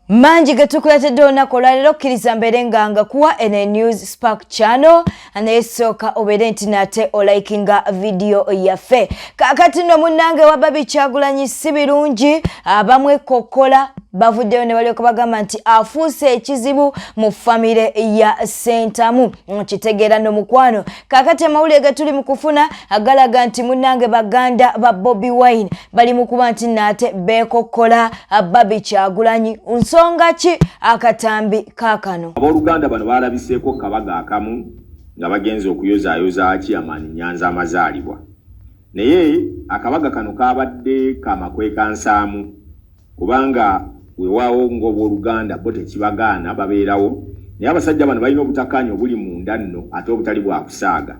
Manji getukuletedde olunaku olwaleero kkiriza mbeere nga kuwa ene News Spark channel aneesooka obeere nti nate olaikinga video yaffe. Kaakati nno munnange Wabbaby Kyagulanyi si birungi, abamu ekokkola bavuddeyo ne balyoka bagamba nti afuuse ekizibu mu famire ya Ssentamu. Kitegeera nno mukwano. Kaakati amawulire ge tuli mu kufuna agalaga nti munnange baganda ba Bobi Wine bali mu kuba nti nate beekokkola Wabbaby Kyagulanyi. Nsonga ki akatambi kaakano? Abooluganda bano baalabiseeko kabaga akamu nga bagenze okuyozaayoza Chairman Nyanzi amazaalibwa. Naye akabaga kano kaabadde kamakweka nsaamu kubanga weewaawo ng'obooluganda bo tekibagaana babeerawo, naye abasajja bano balina obutakkaanya obuli munda nno ate obutali bwa kusaaga.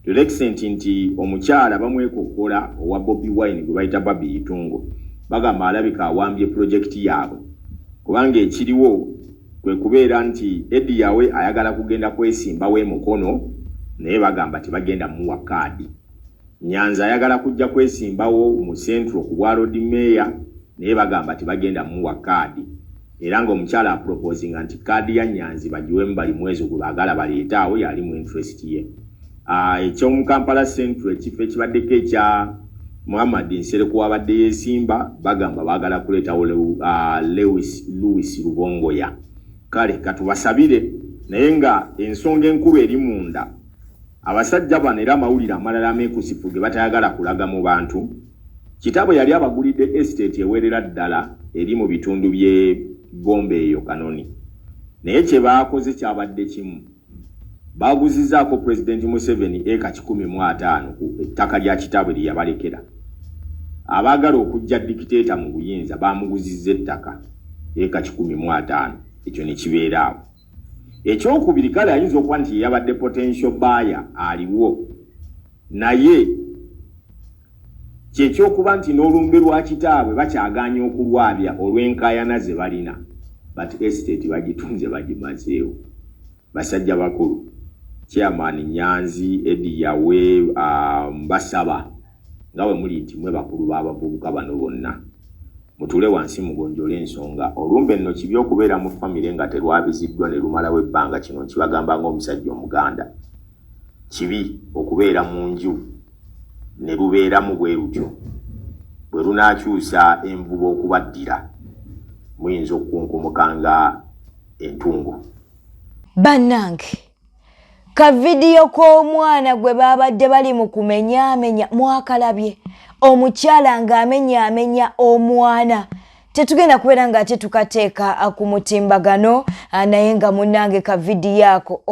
To the extent nti omukyala bamwekokkola owa Bobi Wine gwe bayita Baby Itungo bagamba alabika awambye pulojekiti yaabwe, kubanga ekiriwo kwe kubeera nti Eddie yawe ayagala kugenda kwesimbawo emukono naye bagamba tebagenda muwa kaadi. Nyanzi ayagala kujja kwesimbawo mu Central ku bwa Road Mayor naye bagamba tebagenda muwa kaadi. Era ng'omukyala aproposinga nti kaadi ya Nyanzi bagiwemu bali mwezi gwe baagala baleetaawo yali mu interest ye. Eky'omu Kampala Central ekifo ekibaddeko ekya Muhammad Nsereko wabadde yeesimba bagamba baagala kuleetawo Louis Rubongoya. Kale katubasabire naye nga ensonga enkulu eri munda. Abasajja bano era amawulire amalala ameekusifu ge batayagala kulaga mu bantu. Kitabo yali abagulidde estate ewerera ddala eri mu bitundu by'e Gombe eyo Kanoni. Naye kye baakoze kyabadde kimu. Baguzizaako President Museveni eka 150 ku ettaka lya Kitabo lye yabalekera. Abaagala okujja dikiteeta mu buyinza baamuguzizza ettaka eka 150. Ekyo ne kibeeraawo. Ekyokubiri kale ayinza okuba nti yabadde potential buyer aliwo. Naye kyekyokuba nti n'olumbe lwa kitaabwe bakyagaanya okulwabya olw'enkaayana ze balina. But estate bagitunze bagimazeewo. Basajja bakulu. Chairman Nyanzi, Eddie yawe, Mbasaba. Ngawe muli nti mwe bakulu b'abavubuka bano bonna. Mutule wansi mugonjole ensonga. Olumbe nno kibi okubeera mu famire nga terwabiziddwa ne lumalawo ebbanga kino kibagamba ng'omusajja Omuganda. Kibi okubeera mu nju ne lubeera mu bwe lutyo. Bwe lunaakyusa envubo okubaddira muyinza okukunkumukanga entungo. Bannange, ka video k'omwana gwe babadde bali mu kumenyaamenya mwakalabye. Omukyala ng'amenyaamenya omwana. Tetugenda kubeera nga ate tukateeka ku mutimbagano naye nga munnange ka video yako.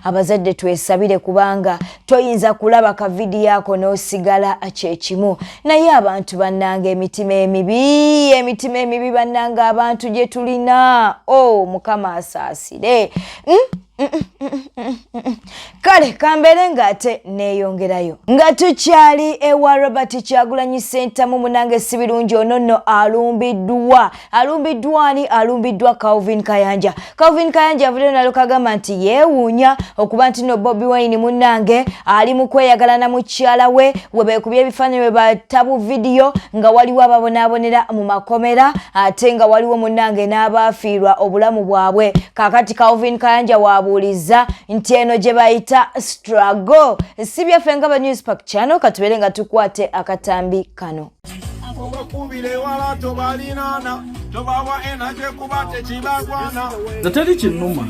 Abazadde twesabire kubanga toyinza kulaba ka video yako n'osigala kyekimu. Naye abantu bannange emitima emibi bannange abantu gye tulina. Mukama asaasire. Kale kambeere ng'ate neeyongerayo nga tukyali ewa Robert Kyagulanyi Ssentamu munnange si birungi ono nno alumbiddwa Calvin Kayanja. Calvin Kayanja avuddeyo n'alokagamba nti yeewuunya okuba nti no Bobi Wine munnange ali mu kweyagala na mukyala we beekubye ebifaananyi bwe batabu video nga waliwo ababonaabonera mu makomera ate nga waliwo munnange n'abaafiirwa obulamu bwabwe. Kaakati Calvin Kayanja wabuuliza nti eno gye bayita struggle. Si byaffe nga ba News Spark channel katubeere nga tukwate akatambi kano. Zateri kinnuma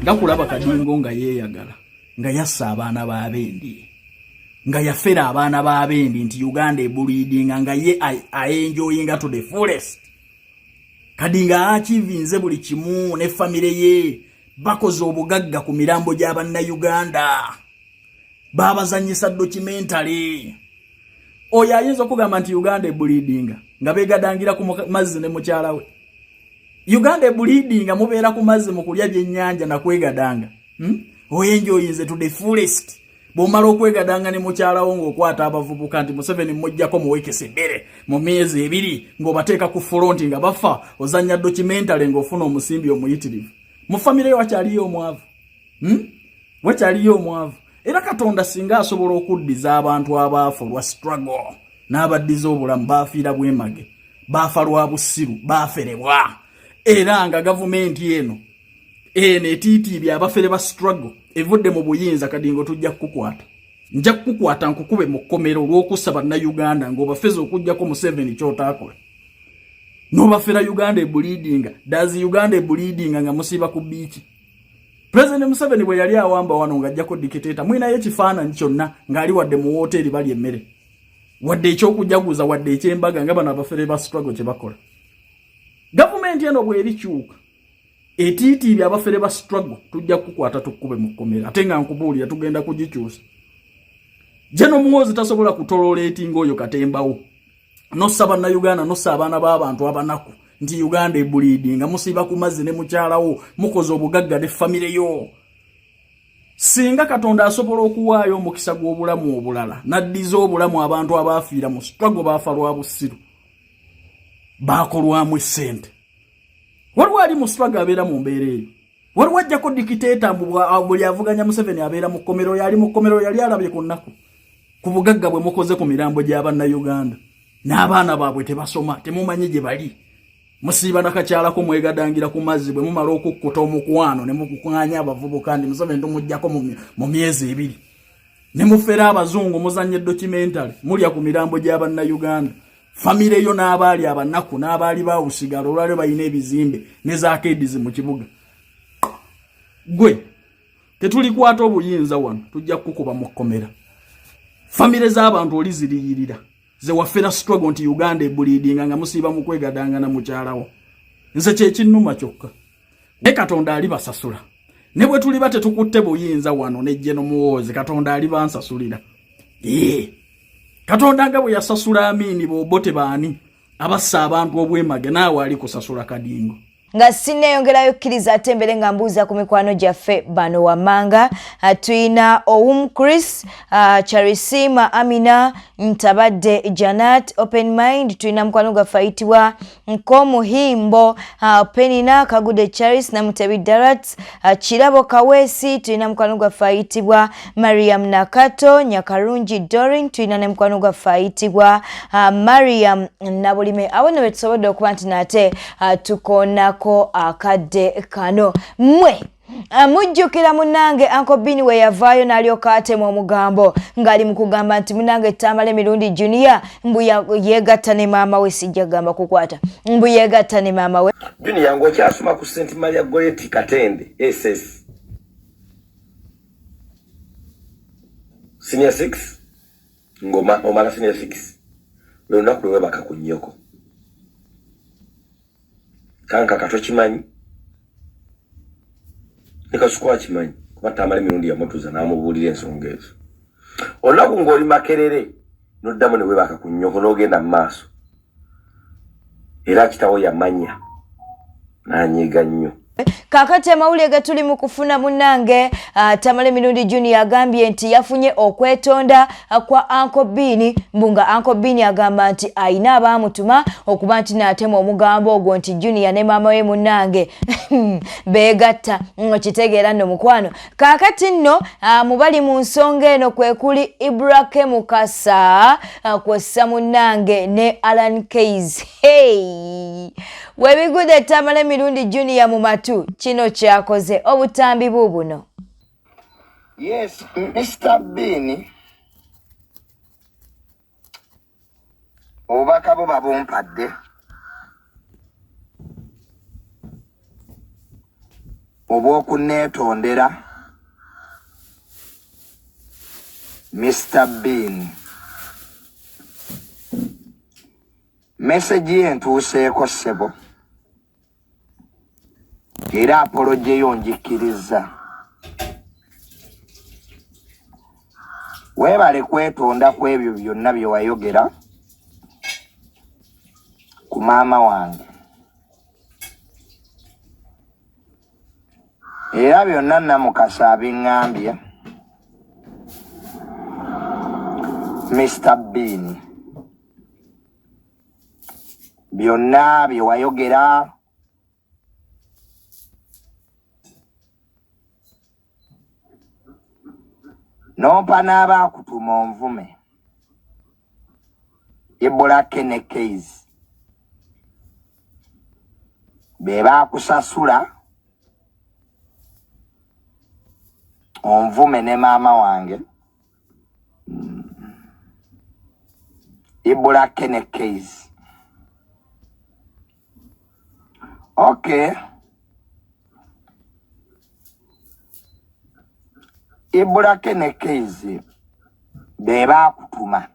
nga kulaba Kadingo nga yeeyagala nga yassa abaana b'abendi nga yafera abaana b'abendi nti Uganda ebulidinga nga ye aenjoyinga to the fullest. Kadinga akivinze buli kimu ne famire ye bakoze obugagga ku mirambo gy'abanna Uganda. Babazanyisa documentary. Oyo ayinza okugamba nti Uganda ebulidinga nga begadangira ku mazzi ne mukyala we. Uganda ebulidinga mubeera ku mazzi mu kulya byennyanja na kwegadanga. Oyenjoyinze to the fullest. Bw'omala okwegadanga ne mukyala wo ng'okwata abavubuka nti Museveni mmujjako muwekesa ebbere mu myezi 2 ng'obateeka ku front nga bafa ozanya documentary ng'ofuna omusimbi omuyitirivu. Mu famire wakyaliyo omwavu. Wakyaliyo omwavu. Era Katonda singa asobola okuddiza abantu abaafu lwa struggle n'abaddiza obulamu baafiira bwemage. bafa lwa busiru baferebwa era nga gavumenti eno etitiibya abafere ba struggle evudde mu buyinza kadingo tujja kukwata nja kukwata nkukube mu kkomero olw'okusaba na Uganda ng'obafeze okujjako Museveni kyotaakola n'obafera Uganda bleeding dazi Uganda bleeding nga musiba ku biiki President Museveni bwe yali awamba wano ng'ajjako dictator mwina ekifaananyi kyonna ng'ali wadde mu hoteri bali emmere wadde ekyokujaguza wadde ekyembaga nga bano abafere ba struggle kye bakola gavumenti eno bw'erikyuka etitiibya abafere ba struggle tujja kukwata tukube mu kkomera ate nga nkubuulira tugenda kugikyusa Jeno Muhoozi tasobola kutololetinga oyo Katembawo nosaba na Uganda nosa abaana b'abantu abanaku nti Uganda bleeding musiba ku mazzi ne mukyalawo mukoze obugagga ne family yo singa Katonda asobola okuwaayo omukisa gw'obulamu obulala naddiza obulamu abantu abafiira mu struggle bafa lwa busiru bakolwamu essente waliwo ali mu struggle abeera mu mbeera eyo waliwo ajjako dictator buli avuganya Museveni abeera mu kkomero yali mu kkomero yali alabye ku nnaku ku bugagga bwe mukoze ku mirambo gy'abanna Uganda n'abaana baabwe tebasoma temumanyi gye bali musiba nakakyalako mwegadangira ku mazzi bwe mumala okukkuta omukwano ne mukukwanya abavubuka ndi Museveni tumuggyako mu myezi 2 ne mufera abazungu muzanye documentary mulya ku mirambo gy'abanna Uganda family yo n'abaali abanaku n'abaali bawusigala olwale bayina ebizimbe ne zaakedizi mu kibuga gwe tetulikwata obuyinza wano tujja kukuba mu kkomera family z'abantu oli ziriyirira ze wafera struggle nti Uganda bleeding nga musiba mu kwegadanga na mukyalawo nze kye kinnuma kyokka ne Katonda ali basasula ne bwe tuli bate tukutte buyinza wano ne Jeno Muhoozi Katonda ali bansasulira Katonda nga bwe yasasula Amini bobote baani abassa abantu obwemage naawe ali kusasula Kadingo nga sineyongerayo kkiriza ate mbere nga mbuuza ku mikwano gyaffe bano wammanga tuyina Owum Chris Charisima Amina Ntabadde Janat Open Mind tuyina mukwano gwaffe ayitibwa Nkomuhimbo Penina Kagude Charis na Mutebi Darat Kirabo Kawesi tuyina mukwano gwaffe ayitibwa Mariam Nakato Nyakarungi Dorin tuyina ne mukwano gwaffe ayitibwa Mariam Nabulime abone betusobodde okuba nti nate tukona ko akadde kano mwe mujjukira munange Uncle Bini we yavaayo n'alyoka atema omugambo ngali mukugamba nti munange Tamale Mirundi Junior mbu yegatta ne maama we sijja gamba kukwata mbu yegatta ne maama we Junior ngo kyasoma ku St Maria Goretti Katende SS Senior 6 ngoma omala Senior 6 lwe nakulewe bakakunyoko kanka katokimanyi nikasukwa kimanyi kuba Tamale Mirundi yamutuza namubuulira ensonga ezo olunaku ng'oli Makerere noddamu ne webaka ku nnyoko n'ogenda mu maaso era kitawo yamanya n'anyiiga nnyo kakati amawulire gatuli mu kufuna munange Tamale Mirundi Junior agambye nti yafunye okwetonda kwa Uncle Bini mbunga Uncle Bini agamba nti ayina abamutuma okuba nti n'atema omugambo ogwo nti Junior ne maama we munange begatta okitegeera nno mukwano kakati nno mubali mu nsonga eno kwe kuli Ibrake Mukasa kwessa munange ne Alan Keys webigude Tamale Mirundi Junior mu matu kino kyakoze obutambi bubuno. Yes, Mr. Bini obaka bo babompadde obwokuneetondera Mr. Bini message entuuseeko ssebo era apology yo njikiriza webale kwetonda kwebyo byonna bye wayogera ku maama wange era byonna Namukasa abiŋŋambye Mr. Bini byonna bye wayogera nompa n'abaakutuma onvume Ibrake ne Keys beba kusasula onvume ne mama wange Ibula Kene case. Okay. Ibula Kene case beba kutuma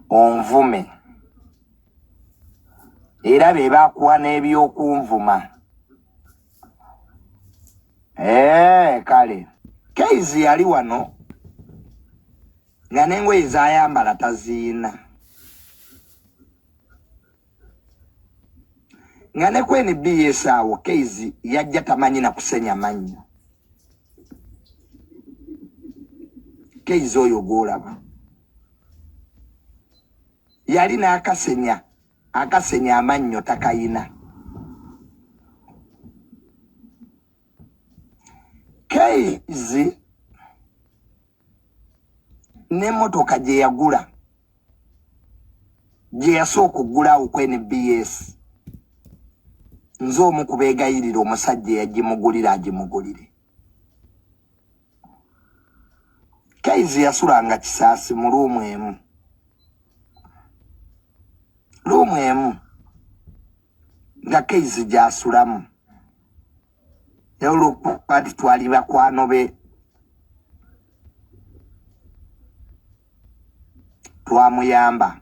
onvume era beba kuwa n'ebyokunvuma kale case yali wano nga n'engoye z'ayambala taziina nga ne kwene BS awo case yajja tamanyi na kusenya mannyo case oyo gw'olaba yali n'akasenya amannyo takayina case n'emmotoka gye yagula gye yasooka okugulawo kwene BS nze omu kubeegayirira omusajja yagimugulira agimugulire case yasulanga Kisaasi mu luumu emu nga case gy'asulamu olw'okuba twali bakwano be twamuyamba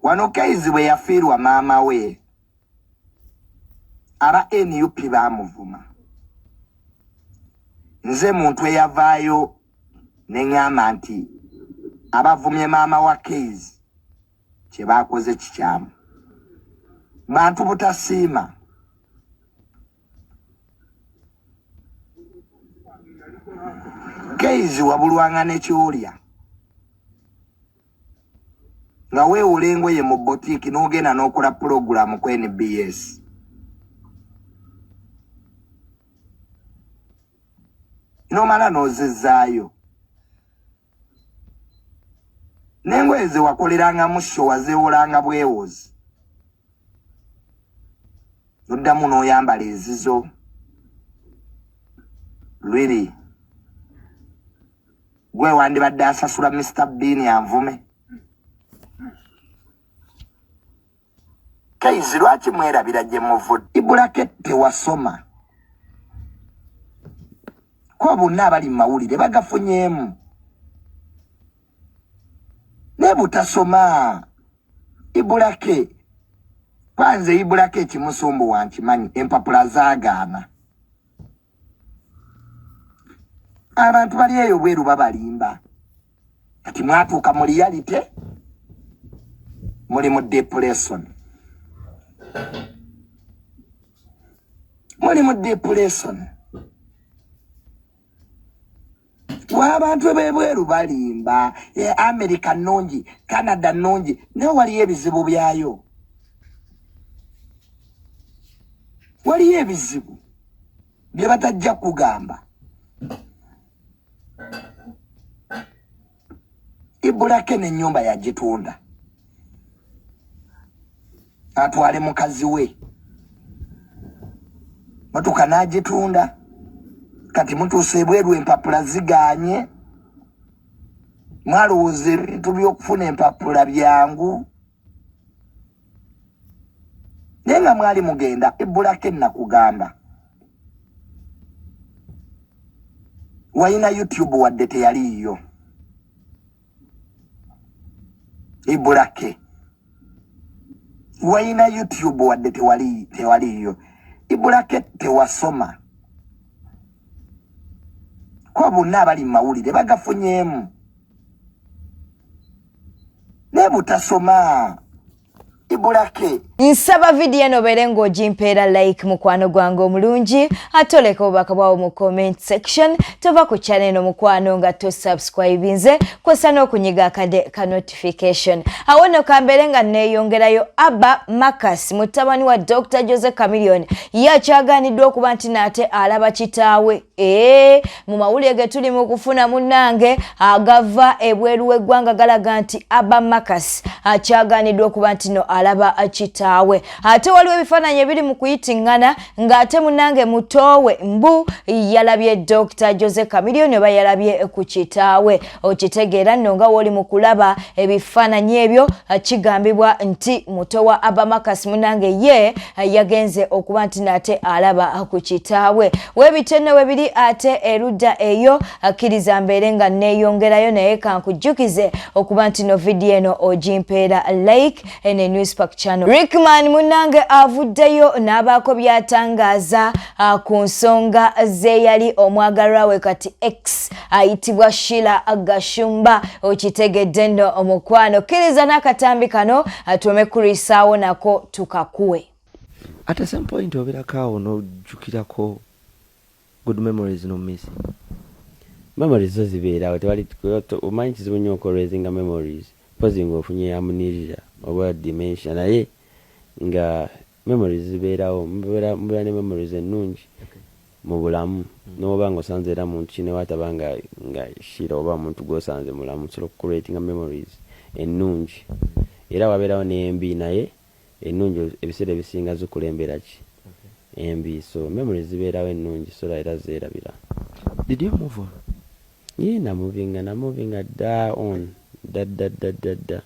wano case bwe yafiirwa maama we aba NUP baamuvuma nze muntu eyavaayo ne ŋŋamba nti abavumye maama wa case kye baakoze kikyamu bantu butasiima case wabulwanga n'ekyolya nga weewula engoye mu boutique n'ogenda n'okola program ku NBS n'omala n'ozezaayo n'engoye ze wakolerangamu show wazeewolanga bwewozi n'oddamu n'oyambala ezizo lwiri gwe wandibadde asasula Mr. Bean anvume case lwaki mwerabira gye muvudde Ibulake tewasoma kwa bonna abali mu mawulire bagafunyeemu ne butasoma Ibulake kwanze Ibulake ekimusumbu wankimanyi empapula zaagaana abantu bali eyo bweru babalimba ati mwatuuka mu reality muli mu depression w'abantu b'ebweru balimba America nnungi Canada nnungi naye waliyo ebizibu byayo waliyo ebizibu bye batajja kugamba Ibulake n'ennyumba yagitunda atwale mukazi we motoka n'agitunda kati mutuuse ebweru empapula zigaanye mwalowooza ebintu by'okufuna empapula byangu naye nga mwali mugenda Ibulake nakugamba wayina YouTube wadde teyaliiyo Ibulake wayina YouTube wadde tewaliiyo Ibulake tewasoma kwa bonna abali mu mawulire bagafunyeemu ne butasoma Ibulake nsaba video eno bere ng'ogimpeera like mukwano gwange omulungi atoleka obubaka bwawo mu comment section tova ku channel eno mukwano nga to subscribe nze kosa n'okunyiga akade ka notification awo nno kambere nga neeyongerayo Abba Marcus mutabani wa Dr. Jose Chameleone ye akyaganiddwa okuba nti naate alaba kitaawe mu mawulire ge tuli mu kufuna munnange agava ebweru w'eggwanga galaga nti Abba Makasi akyaganidwa okuba nti no alaba kitaawe. Ate waliwo ebifaananyi ebiri mu kuyitingana ng'ate munnange mutoowe mbu yalabye Dr. Jose Chameleon oba yalabye ku kitaawe. Okitegeera nno nga woli mu kulaba ebifaananyi ebyo kigambibwa nti muto wa Abba Makasi munnange ye yagenze okuba nti nate alaba ku kitaawe. Webitenne webiri ate erudda eyo akkiriza mbeere nga neeyongerayo naye kankujjukize okuba nti no vidiyo eno ogimpeera like ene Newspark Channel. Rickman munnange avuddeyo n'abaako byatangaaza ku nsonga ze yali omwagalwa we kati X ayitibwa Sheila Gashumba. Okitegedde nno omukwano kkiriza n'akatambi kano atume kulisaawo nako tukakuwe. At some point obirakawo n'ojjukirako good memories no missing. Memories zo zibeerawo tewali omanyi kizibu nnyo okulwezinga memories pozi ng'ofunye amnesia oba dementia naye nga memories zibeerawo mubeera ne memories ennungi mu bulamu n'oba ng'osanze era muntu kinewataba nga Sheila oba muntu gw'osanze mulamu osobola okucreatinga memories ennungi era wabeerawo n'embi naye ennungi ebiseera ebisinga zikulembera ki embi so memories zibeerawo ennungi so era zeerabira. Did you move on? Yeah, na moving down. Da.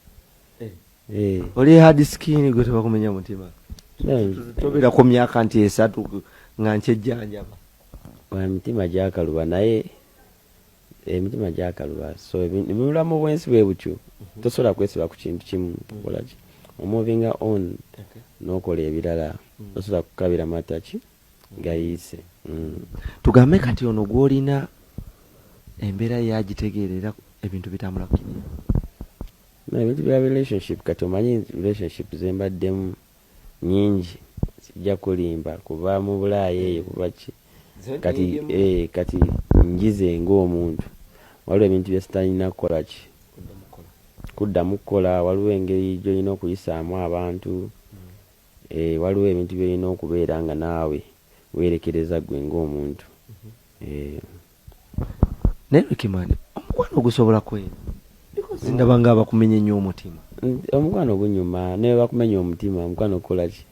Oli hard skin gwe tebakumenya mutima. Tobera ku myaka nti 3 nga nkyejjanjaba. Wa mitima gyakaluba naye emitima gyakaluba so ebulamu bwensi bwe butyo tosobola kwesiba ku kintu kimu kola ki moving on n'okola ebirala tosobola kukabira mataki gayise. Tugambe kati ono gwolina embeera yagitegeerera ebintu bitambula kukinya. Ebintu bya relationship kati omanyi relationship zembaddemu nyingi sijja kulimba kuva mu Bulaya eyo kuba ki kati njize ng'omuntu waliwo ebintu bye sitalina kukola ki kuddamu kukola waliwo engeri gy'olina okuyisaamu abantu waliwo ebintu by'olina okubeera nga naawe weerekereza gwe ng'omuntu. Naye Rickman omukwano ogusobola kwera ndaba nga bakumenya nnyo omutima. Omukwano gunyuma naye bakumenya omutima omukwano okukola ki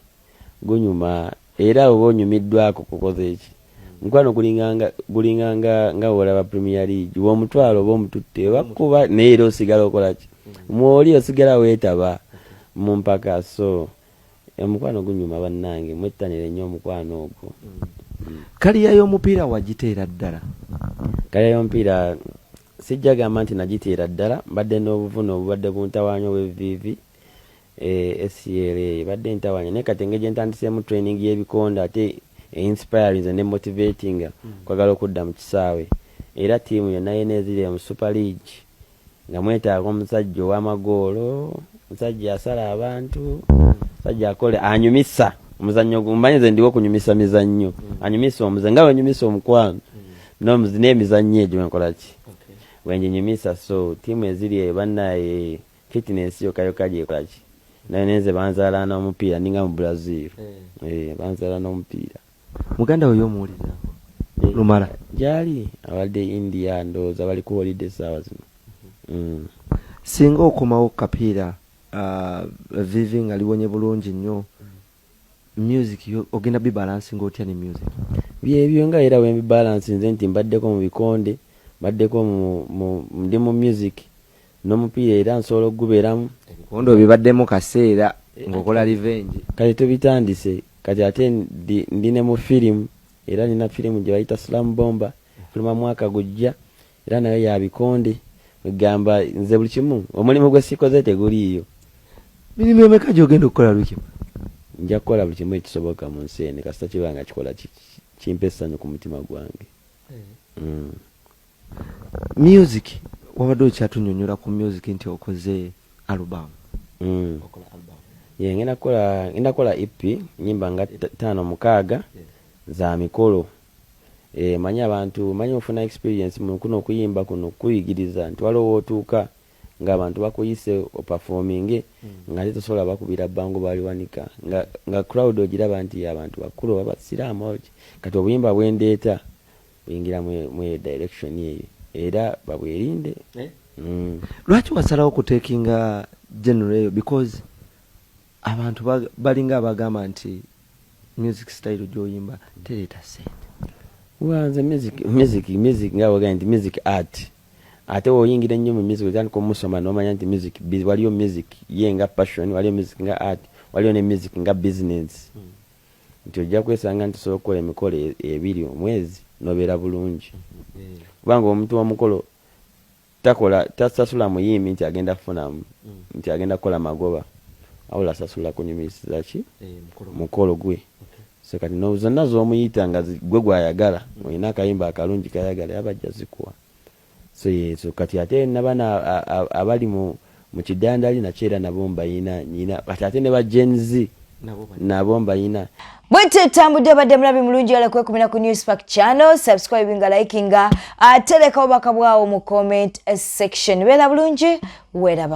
gunyuma era oba onyumiddwako kukoze ki omukwano gulinganga nga olaba Premier League w'omutwalo oba omututte bakuba naye era osigala okola ki mwoli osigala weetaba mu mpaka so omukwano gunyuma bannange mwettanire nnyo omukwano ogwo. Kaliya y'omupiira wagiteera ddala? Kaliya y'omupiira sijja gamba nti nagiteera ddala mbadde n'obuvune obubadde buntawaanya obw'evviivi SCLA badde ntawaanya naye kati engeri gye ntandiseemu training y'ebikonde ate inspiring ne motivating kwagala okudda mu kisaawe era ttiimu yonna yena eziri mu Super League nga mwetaaga omusajja ow'amagoolo omusajja asala abantu omusajja akole anyumisa omuzannyo mmanyize ndiwo okunyumisa mizannyo anyumisa omuzannyo nga wenyumisa omukwano n'emizannyo egyo enkola ki wenjinyumisa so ttiimu eziri bannaye fitness yokayoka gyekola ki naye nenze banzaala n'omupiira ninga mu Brazil banzaala n'omupiira. Muganda we y'omuwuliriza Lumala gyali abalde India ndowooza bali ku holiday saawa zino. Singa okomawo kapiira Vivi nga liwonye bulungi nnyo music ogenda bibalansinga otya ne music? Byebyo nga era we bibalansi nze nti mbaddeko mu bikonde mbaddeko ndi mu music n'omupiira era nsobola okugubeeramu ebikondo bibaddemu kaseera ng'okola revenge kati tubitandise kati ate ndi ne mu firimu era nina firimu gye bayita Slam Bomba firimu mwaka gujja era nayo ya bikonde egamba nze buli kimu omulimu gwe sikoze teguliiyo. Mirimu emeka gy'ogenda okukola Lukimu? Nja kukola buli kimu ekisoboka mu nsi eno kasita kiba nga kikola kimpa essanyu ku mutima gwange. Music wabadde okyatunyonnyola ku music nti okoze album. Ngenda kukola EP nyimba nga 5-6 za mikolo. Manyi abantu manyi ofuna experience mu kuno okuyimba kuno kuyigiriza nti waliwo otuuka ng'abantu bakuyise opafominge nga tosobola bakubira bango baliwanika nga crowd ogiraba nti abantu bakulu abasiraamu kati obuyimba bwendeeta oyingira mu direction eyo era babwerinde. Lwaki wasalawo kutekinga general eyo? Because abantu balinga abagamba nti music style gyoyimba tereta sente. Wanze music nga waga nti music art. Ate oyingira nnyo mu music kandi ko musoma nomanya nti music waliyo music yenga passion, waliyo music nga art, waliyo ne music nga business. Nti ojja kwesanga nti so kola emikolo ebiri omwezi nobeera bulungi. Kubanga omuntu w'omukolo tasasula muyimbi nti agenda kufunamu nti agenda kukola magoba awula sasula kunyumisiza ki mukolo gwe. So kati zonna z'omuyita nga gwe gwayagala olina akayimba akalungi kayagala yabajja zikuwa. So kati ate n'abaana abali mu kidandali nakyera nabo mbayina nyina kati ate ne ba Gen Z nabo mbayina. Bwete tambudde badde mulabi mulungi ala kwekumina ku Newspark channel. Subscribe nga likinga teleka obaka bwawo mu comment section. Bera bulungi weraba.